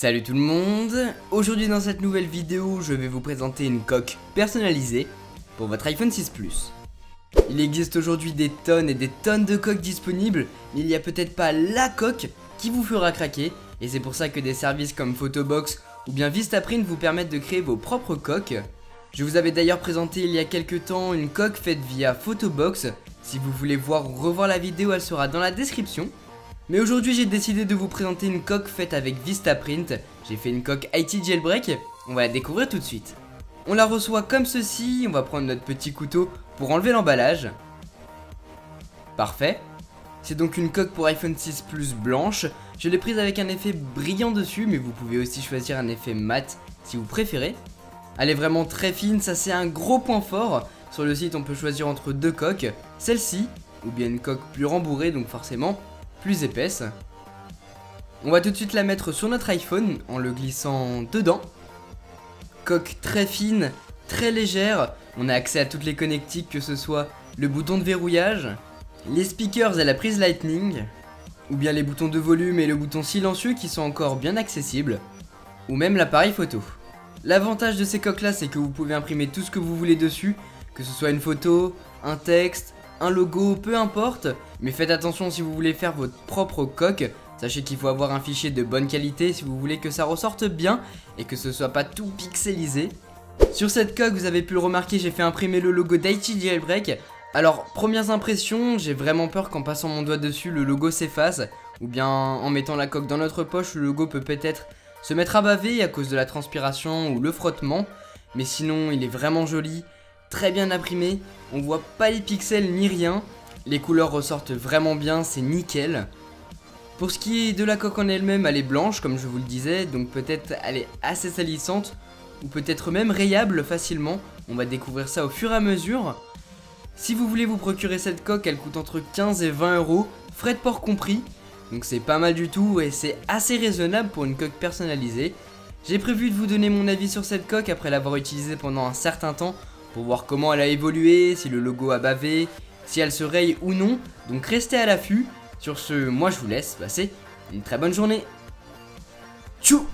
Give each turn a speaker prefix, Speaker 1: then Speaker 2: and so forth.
Speaker 1: Salut tout le monde, aujourd'hui dans cette nouvelle vidéo je vais vous présenter une coque personnalisée pour votre iPhone 6 Plus. Il existe aujourd'hui des tonnes et des tonnes de coques disponibles, mais il n'y a peut-être pas la coque qui vous fera craquer, et c'est pour ça que des services comme Photobox ou bien Vistaprint vous permettent de créer vos propres coques. Je vous avais d'ailleurs présenté il y a quelques temps une coque faite via Photobox, si vous voulez voir ou revoir la vidéo elle sera dans la description. Mais aujourd'hui j'ai décidé de vous présenter une coque faite avec Vistaprint. J'ai fait une coque IT Jailbreak, on va la découvrir tout de suite. On la reçoit comme ceci, on va prendre notre petit couteau pour enlever l'emballage. Parfait. C'est donc une coque pour iPhone 6 Plus blanche. Je l'ai prise avec un effet brillant dessus, mais vous pouvez aussi choisir un effet mat si vous préférez. Elle est vraiment très fine, ça c'est un gros point fort. Sur le site on peut choisir entre deux coques, celle-ci, ou bien une coque plus rembourrée, donc forcément plus épaisse. On va tout de suite la mettre sur notre iPhone en le glissant dedans. Coque très fine, très légère, on a accès à toutes les connectiques, que ce soit le bouton de verrouillage, les speakers et la prise Lightning, ou bien les boutons de volume et le bouton silencieux qui sont encore bien accessibles, ou même l'appareil photo. L'avantage de ces coques là c'est que vous pouvez imprimer tout ce que vous voulez dessus, que ce soit une photo, un texte, un logo, peu importe, mais faites attention si vous voulez faire votre propre coque, sachez qu'il faut avoir un fichier de bonne qualité si vous voulez que ça ressorte bien et que ce soit pas tout pixelisé. Sur cette coque, vous avez pu le remarquer, j'ai fait imprimer le logo d'IT Jailbreak. Alors, premières impressions, j'ai vraiment peur qu'en passant mon doigt dessus, le logo s'efface, ou bien en mettant la coque dans notre poche, le logo peut peut-être se mettre à baver à cause de la transpiration ou le frottement, mais sinon il est vraiment joli. Très bien imprimé, on voit pas les pixels ni rien, les couleurs ressortent vraiment bien, c'est nickel. Pour ce qui est de la coque en elle-même, elle est blanche comme je vous le disais, donc peut-être elle est assez salissante, ou peut-être même rayable facilement, on va découvrir ça au fur et à mesure. Si vous voulez vous procurer cette coque, elle coûte entre 15 et 20 euros, frais de port compris, donc c'est pas mal du tout et c'est assez raisonnable pour une coque personnalisée. J'ai prévu de vous donner mon avis sur cette coque après l'avoir utilisée pendant un certain temps, pour voir comment elle a évolué, si le logo a bavé, si elle se raye ou non, donc restez à l'affût. Sur ce, moi je vous laisse passer une très bonne journée. Tchou!